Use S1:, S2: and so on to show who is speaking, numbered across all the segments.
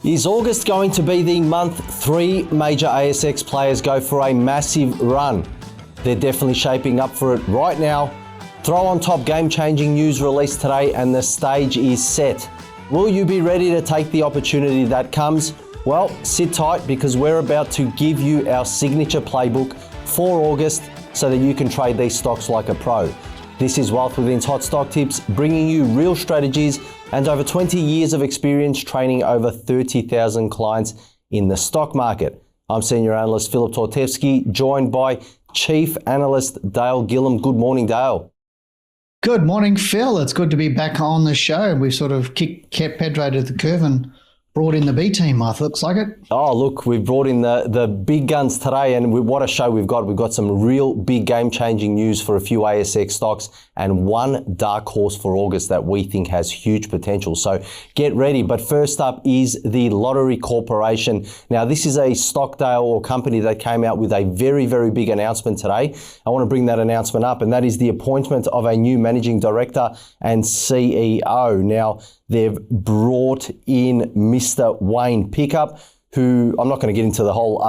S1: Is August going to be the month 3 major ASX players go for a massive run? They're definitely shaping up for it right now. Throw on top game-changing news released today and the stage is set. Will you be ready to take the opportunity that comes? Well, sit tight because we're about to give you our signature playbook for August so that you can trade these stocks like a pro. This is Wealth Within's Hot Stock Tips, bringing you real strategies and over 20 years of experience training over 30,000 clients in the stock market. I'm Senior Analyst Philip Tortevsky, joined by Chief Analyst Dale Gillham. Good morning, Dale.
S2: Good morning, Phil. It's good to be back on the show. We've sort of kept Pedro to the curve and brought in the B team, looks like it.
S1: Oh, look, we've brought in the big guns today, and what a show we've got. We've got some real big game-changing news for a few ASX stocks and one dark horse for August that we think has huge potential. So get ready. But first up is the Lottery Corporation. Now, this is a stock, Dale, or company that came out with a very, very big announcement today. I want to bring that announcement up, and that is the appointment of a new managing director and CEO. Now, they've brought in Mr. Wayne Pickup, who I'm not going to get into the whole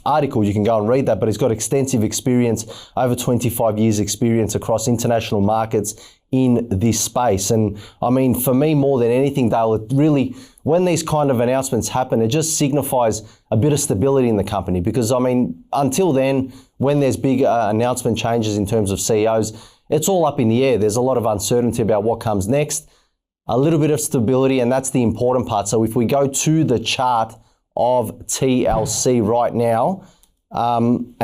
S1: article. You can go and read that, but he's got extensive experience, over 25 years experience across international markets in this space. And I mean, for me, more than anything, Dale, it really, when these kind of announcements happen, it just signifies a bit of stability in the company. Because I mean, until then, when there's big announcement changes in terms of CEOs, it's all up in the air. There's a lot of uncertainty about what comes next. A little bit of stability, and that's the important part. So if we go to the chart of TLC right now, and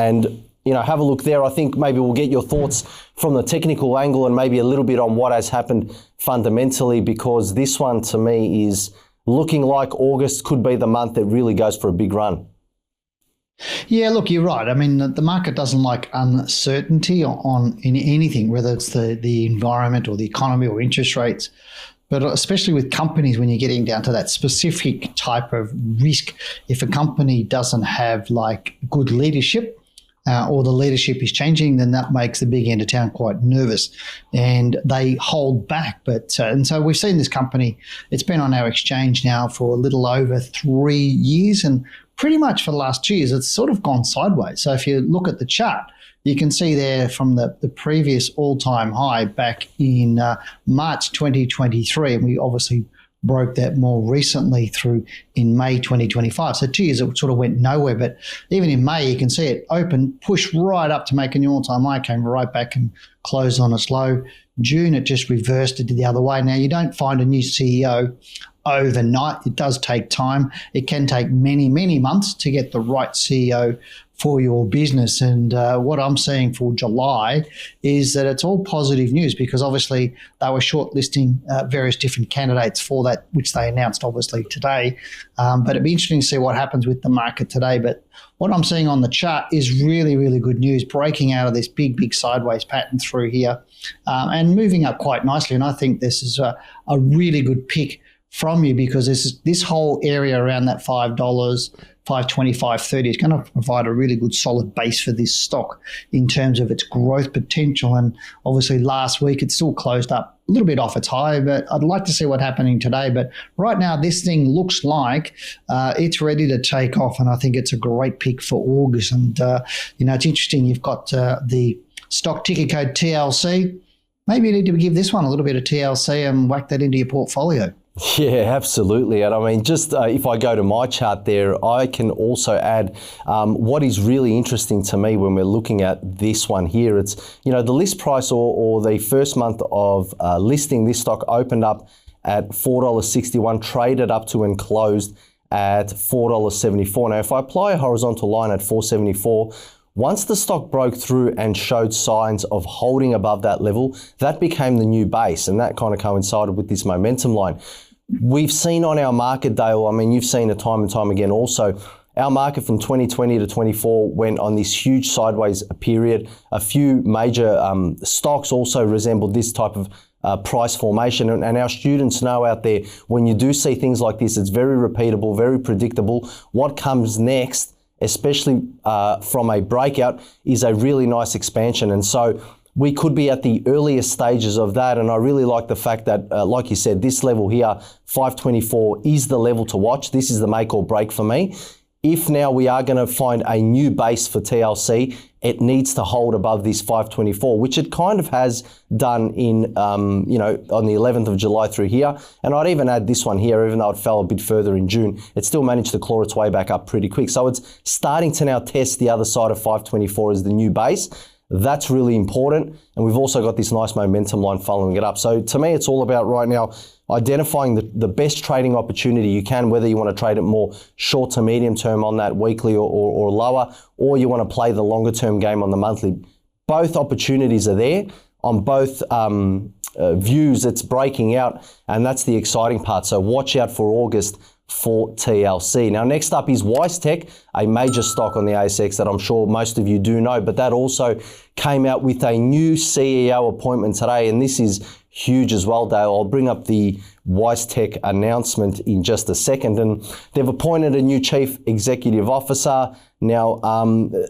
S1: have a look there, I think maybe we'll get your thoughts from the technical angle and maybe a little bit on what has happened fundamentally, because this one to me is looking like August could be the month that really goes for a big run.
S2: Yeah, look, you're right. I mean, the market doesn't like uncertainty in anything, whether it's the environment or the economy or interest rates. But especially with companies, when you're getting down to that specific type of risk, if a company doesn't have like good leadership or the leadership is changing, then that makes the big end of town quite nervous and they hold back. And so we've seen this company, it's been on our exchange now for a little over 3 years, and pretty much for the last 2 years, it's sort of gone sideways. So if you look at the chart, you can see there from the previous all-time high back in March 2023, and we obviously broke that more recently through in May 2025. So 2 years it sort of went nowhere, but even in May you can see it open, push right up to make a new all-time high, came right back and closed on its low. June it just reversed it the other way. Now you don't find a new CEO overnight. It does take time. It can take many, many months to get the right CEO for your business. And what I'm seeing for July is that it's all positive news, because obviously they were shortlisting various different candidates for that, which they announced obviously today. But it'd be interesting to see what happens with the market today. But what I'm seeing on the chart is really, really good news, breaking out of this big sideways pattern through here and moving up quite nicely. And I think this is a really good pick from you, because this whole area around that $5, $5.25, $5.30 is going to provide a really good solid base for this stock in terms of its growth potential. And obviously last week it still closed up a little bit off its high, but I'd like to see what's happening today. But right now this thing looks like it's ready to take off, and I think it's a great pick for August. And it's interesting, you've got the stock ticker code TLC. Maybe you need to give this one a little bit of TLC and whack that into your portfolio.
S1: Yeah, absolutely. And I mean, just if I go to my chart there, I can also add what is really interesting to me when we're looking at this one here. It's, the list price or the first month of listing, this stock opened up at $4.61, traded up to and closed at $4.74. Now, if I apply a horizontal line at $4.74, once the stock broke through and showed signs of holding above that level, that became the new base, and that kind of coincided with this momentum line. We've seen on our market, Dale, I mean, you've seen it time and time again also, our market from 2020 to 24 went on this huge sideways period. A few major stocks also resembled this type of price formation. And our students know out there, when you do see things like this, it's very repeatable, very predictable. What comes next, especially from a breakout, is a really nice expansion. And so we could be at the earliest stages of that. And I really like the fact that, like you said, this level here, 524, is the level to watch. This is the make or break for me. If now we are going to find a new base for TLC, it needs to hold above this 524, which it kind of has done in, on the 11th of July through here. And I'd even add this one here, even though it fell a bit further in June, it still managed to claw its way back up pretty quick. So it's starting to now test the other side of 524 as the new base. That's really important. And we've also got this nice momentum line following it up. So to me, it's all about right now identifying the best trading opportunity you can, whether you want to trade it more short to medium term on that weekly or lower, or you want to play the longer term game on the monthly. Both opportunities are there. On both views, it's breaking out, and that's the exciting part. So watch out for August for TLC. Now, next up is WiseTech, a major stock on the ASX that I'm sure most of you do know, but that also came out with a new CEO appointment today, and this is huge as well, Dale. I'll bring up the WiseTech announcement in just a second, and they've appointed a new chief executive officer. Now,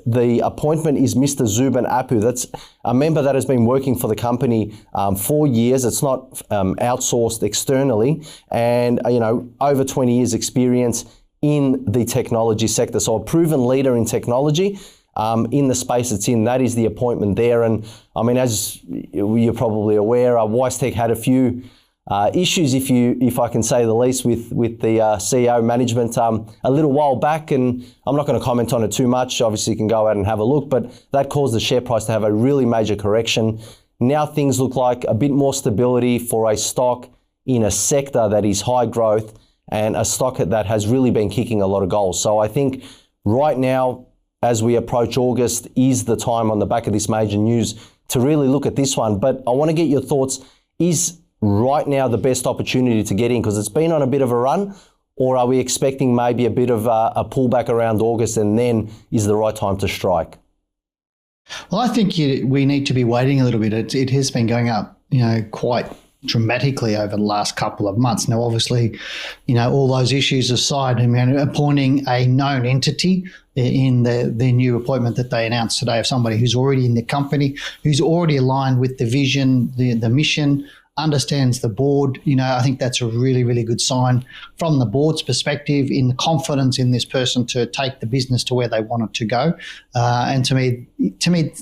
S1: the appointment is Mr. Zubin Apu. That's a member that has been working for the company for years. It's not outsourced externally, and over 20 years experience in the technology sector. So a proven leader in technology. In the space it's in, that is the appointment there. And I mean, as you're probably aware, WiseTech had a few issues, if I can say the least, with the CEO management a little while back, and I'm not going to comment on it too much. Obviously, you can go out and have a look, but that caused the share price to have a really major correction. Now things look like a bit more stability for a stock in a sector that is high growth and a stock that has really been kicking a lot of goals. So I think right now, as we approach August, is the time on the back of this major news to really look at this one. But I want to get your thoughts. Is right now the best opportunity to get in, because it's been on a bit of a run, or are we expecting maybe a bit of a pullback around August and then is the right time to strike?
S2: Well, I think we need to be waiting a little bit. It has been going up, quite dramatically over the last couple of months. Now, obviously, all those issues aside, appointing a known entity in the new appointment that they announced today of somebody who's already in the company, who's already aligned with the vision, the mission, understands the board. I think that's a really, really good sign from the board's perspective in the confidence in this person to take the business to where they want it to go. And to me,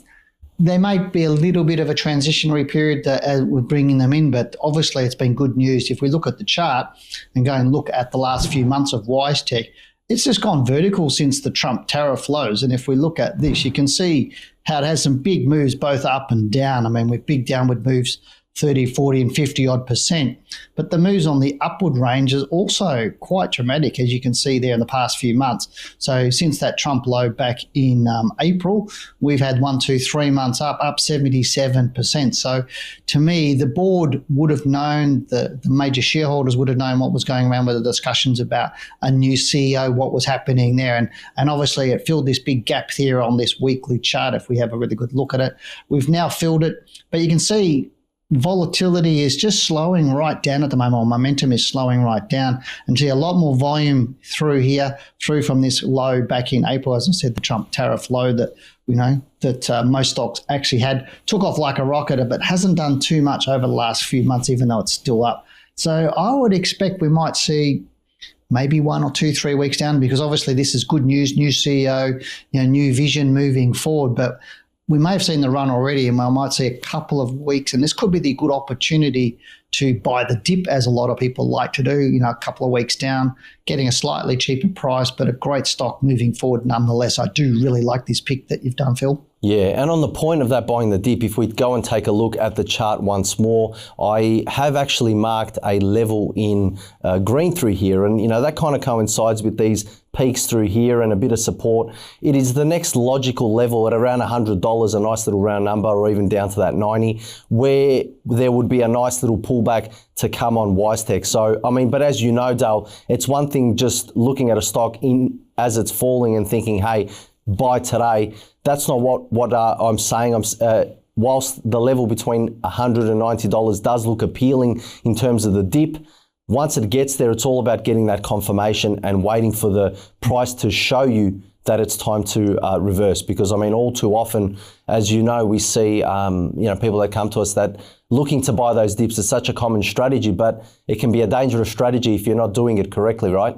S2: there might be a little bit of a transitionary period with bringing them in, but obviously it's been good news. If we look at the chart and go and look at the last few months of WiseTech, it's just gone vertical since the Trump tariff lows. And if we look at this, you can see how it has some big moves both up and down. I mean, with big downward moves, 30, 40 and 50 odd %. But the moves on the upward range is also quite dramatic, as you can see there in the past few months. So since that Trump low back in April, we've had 1, 2, 3 months up 77%. So to me, the board would have known, the major shareholders would have known what was going around with the discussions about a new CEO, what was happening there. And obviously it filled this big gap here on this weekly chart if we have a really good look at it. We've now filled it, but you can see volatility is just slowing right down at the moment. Momentum is slowing right down, and see a lot more volume through here, through from this low back in April. As I said, the Trump tariff low that most stocks actually took off like a rocket, but hasn't done too much over the last few months, even though it's still up. So I would expect we might see maybe 1 or 2, 3 weeks down, because obviously this is good news, new CEO, new vision moving forward. But we may have seen the run already, and we might see a couple of weeks, and this could be the good opportunity to buy the dip, as a lot of people like to do, a couple of weeks down, getting a slightly cheaper price, but a great stock moving forward nonetheless. I do really like this pick that you've done, Phil.
S1: Yeah, and on the point of that buying the dip, if we go and take a look at the chart once more, I have actually marked a level in green through here, and that kind of coincides with these peaks through here and a bit of support. It is the next logical level at around $100, a nice little round number, or even down to that 90, where there would be a nice little pullback to come on WiseTech. So, but as you know, Dale, it's one thing just looking at a stock as it's falling and thinking, hey, buy today. That's not what I'm saying. Whilst the level between $100 and $90 does look appealing in terms of the dip, once it gets there, it's all about getting that confirmation and waiting for the price to show you that it's time to reverse, because I mean, all too often, as you know, we see people that come to us that looking to buy those dips is such a common strategy, but it can be a dangerous strategy if you're not doing it correctly, right?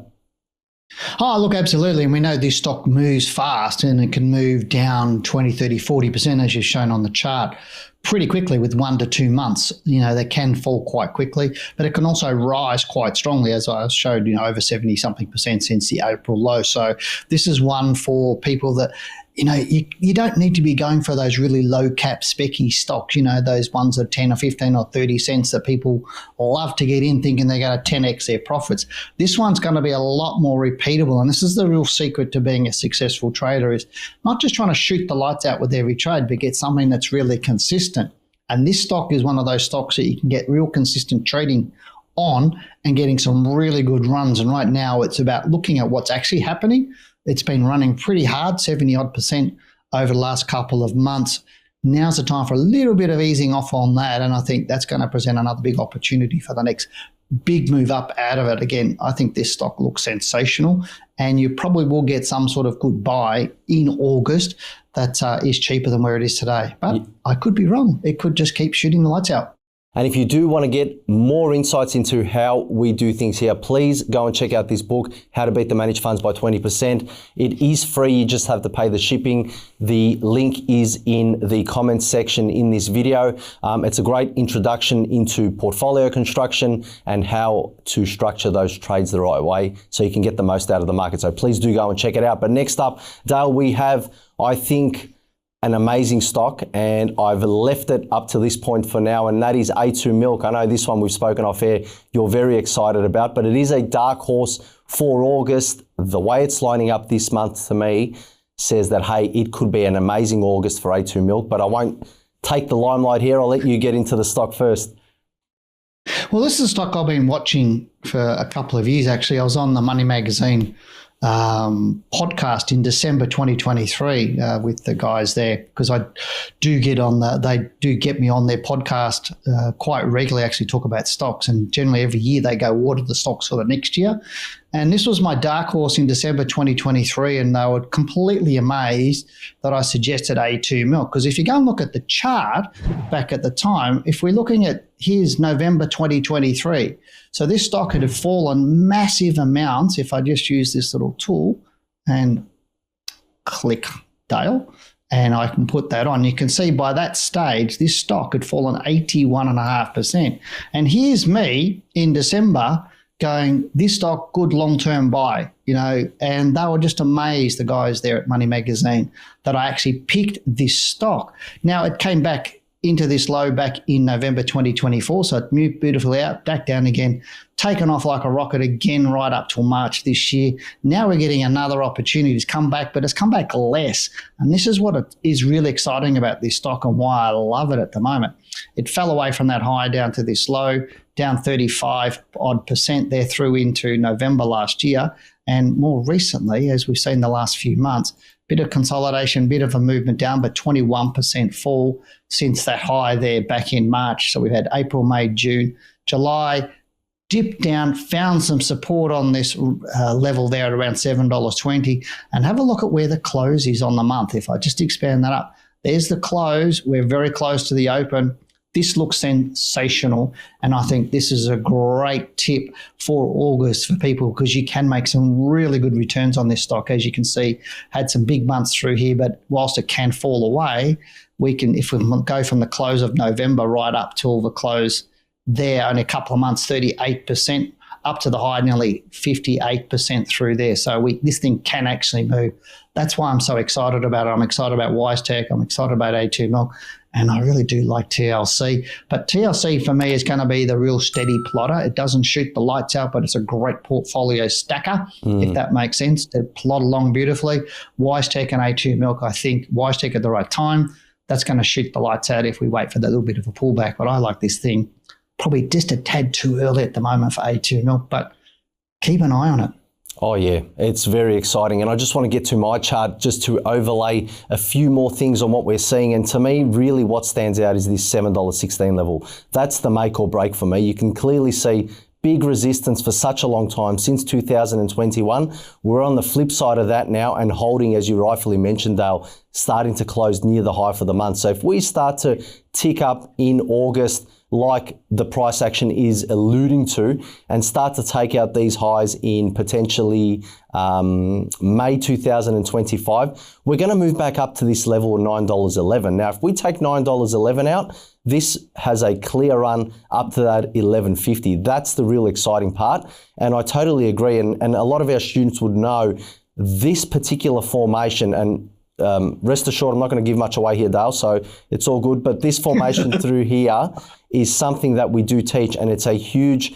S2: Oh, look, absolutely. And we know this stock moves fast, and it can move down 20, 30, 40%, as you've shown on the chart, pretty quickly with 1 to 2 months. They can fall quite quickly, but it can also rise quite strongly, as I showed, over 70 something percent since the April low. So this is one for people that, you don't need to be going for those really low cap specky stocks, those ones at 10 or 15 or 30 cents that people love to get in thinking they're going to 10x their profits. This one's going to be a lot more repeatable. And this is the real secret to being a successful trader, is not just trying to shoot the lights out with every trade, but get something that's really consistent. And this stock is one of those stocks that you can get real consistent trading on and getting some really good runs. And right now it's about looking at what's actually happening. It's been running pretty hard, 70% over the last couple of months. Now's the time for a little bit of easing off on that, and I think that's going to present another big opportunity for the next big move up out of it. Again, I think this stock looks sensational, and you probably will get some sort of good buy in August that is cheaper than where it is today. But I could be wrong. It could just keep shooting the lights out.
S1: And if you do want to get more insights into how we do things here, please go and check out this book, How to Beat the Managed Funds by 20%. It is free. You just have to pay the shipping. The link is in the comments section in this video. It's a great introduction into portfolio construction and how to structure those trades the right way so you can get the most out of the market. So please do go and check it out. But next up, Dale, we have, I think, an amazing stock, and I've left it up to this point for now, and that is A2 Milk. I know this one we've spoken off air, you're very excited about, but it is a dark horse for August. The way it's lining up this month to me says that, hey, it could be an amazing August for A2 Milk, but I won't take the limelight here. I'll let you get into the stock first.
S2: Well, this is a stock I've been watching for a couple of years, actually. I was on the Money Magazine podcast in December 2023 with the guys there, because I do get on they do get me on their podcast quite regularly, actually talk about stocks, and generally every year they go, what are the stocks for the next year? And this was my dark horse in December 2023, and they were completely amazed that I suggested A2 Milk. Because if you go and look at the chart back at the time, if we're looking at here's November 2023, so this stock had fallen massive amounts. If I just use this little tool and click Dale, and I can put that on, you can see by that stage, this stock had fallen 81.5%. And here's me in December going, this stock, good long-term buy, and they were just amazed, the guys there at Money Magazine, that I actually picked this stock. Now, it came back into this low back in November 2024, so it moved beautifully out, back down again, taken off like a rocket again right up till March this year. Now we're getting another opportunity to come back, but it's come back less. And this is what is really exciting about this stock and why I love it at the moment. It fell away from that high down to this low, down 35% there through into November last year. And more recently, as we've seen the last few months, bit of consolidation, bit of a movement down, but 21% fall since that high there back in March. So we've had April, May, June, July, dipped down, found some support on this level there at around $7.20. And have a look at where the close is on the month. If I just expand that up, there's the close. We're very close to the open. This looks sensational, and I think this is a great tip for August for people, because you can make some really good returns on this stock. As you can see, had some big months through here, but whilst it can fall away, we can, if we go from the close of November right up till the close there, only a couple of months, 38%, up to the high, nearly 58% through there. So this thing can actually move. That's why I'm so excited about it. I'm excited about WiseTech. I'm excited about A2 Milk. And I really do like TLC. But TLC for me is going to be the real steady plotter. It doesn't shoot the lights out, but it's a great portfolio stacker, if that makes sense, to plot along beautifully. WiseTech and A2 Milk, I think WiseTech at the right time, that's going to shoot the lights out if we wait for that little bit of a pullback. But I like this thing probably just a tad too early at the moment for A2 Milk, but keep an eye on it.
S1: Oh yeah, it's very exciting. And I just want to get to my chart just to overlay a few more things on what we're seeing. And to me, really what stands out is this $7.16 level. That's the make or break for me. You can clearly see big resistance for such a long time, since 2021. We're on the flip side of that now and holding, as you rightfully mentioned, Dale, starting to close near the high for the month. So if we start to tick up in August, like the price action is alluding to, and start to take out these highs in potentially May 2025, we're going to move back up to this level of $9.11. Now, if we take $9.11 out, this has a clear run up to that $11.50. That's the real exciting part. And I totally agree. And a lot of our students would know this particular formation, and rest assured, I'm not going to give much away here, Dale, so it's all good. But this formation through here is something that we do teach, and it's a huge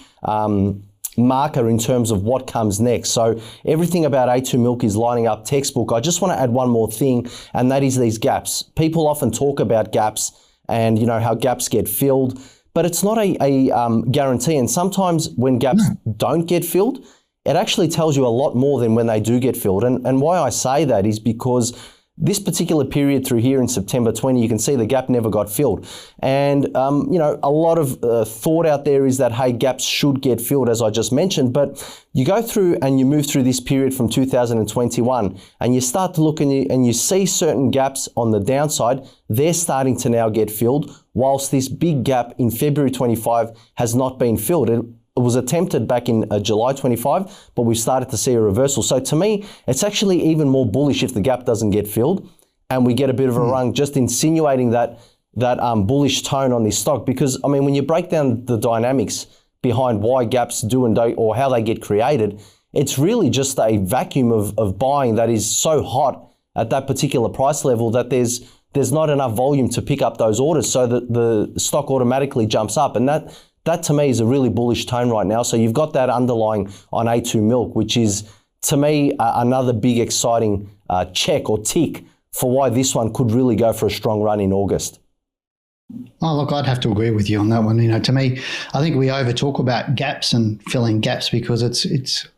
S1: marker in terms of what comes next. So everything about A2 Milk is lining up textbook. I just want to add one more thing, and that is these gaps. People often talk about gaps and how gaps get filled, but it's not a guarantee. And sometimes when gaps don't get filled, it actually tells you a lot more than when they do get filled. And why I say that is because this particular period through here in September 20, you can see the gap never got filled. And, a lot of thought out there is that, hey, gaps should get filled, as I just mentioned. But you go through and you move through this period from 2021 and you start to look and you see certain gaps on the downside, they're starting to now get filled, whilst this big gap in February 25 has not been filled. It was attempted back in July 25, but we've started to see a reversal. So to me, it's actually even more bullish if the gap doesn't get filled and we get a bit of a run, just insinuating that bullish tone on this stock. Because, when you break down the dynamics behind why gaps do and don't, or how they get created, it's really just a vacuum of buying that is so hot at that particular price level that there's not enough volume to pick up those orders, so that the stock automatically jumps up. And that to me is a really bullish tone right now. So you've got that underlying on A2 Milk, which is to me another big exciting check or tick for why this one could really go for a strong run in August.
S2: Oh, look, I'd have to agree with you on that one. To me, I think we over talk about gaps and filling gaps because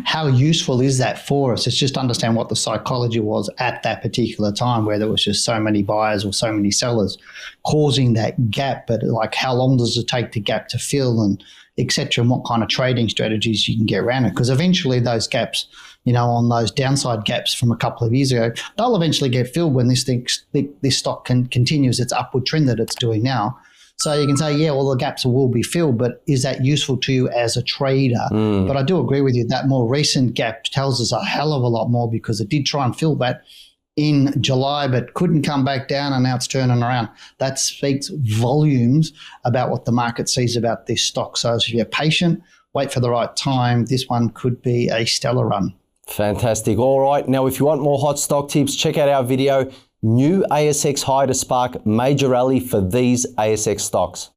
S2: how useful is that for us? It's just understand what the psychology was at that particular time, where there was just so many buyers or so many sellers causing that gap. But like, how long does it take the gap to fill, and et cetera, and what kind of trading strategies you can get around it? Because eventually those gaps, on those downside gaps from a couple of years ago, they'll eventually get filled when this stock continues its upward trend that it's doing now. So you can say, yeah, all the gaps will be filled, but is that useful to you as a trader? But I do agree with you, that more recent gap tells us a hell of a lot more, because it did try and fill that in July, but couldn't come back down, and now it's turning around. That speaks volumes about what the market sees about this stock. So if you're patient, wait for the right time, this one could be a stellar run.
S1: Fantastic. All right. Now, if you want more hot stock tips, check out our video, New ASX High to Spark Major Rally for these ASX stocks.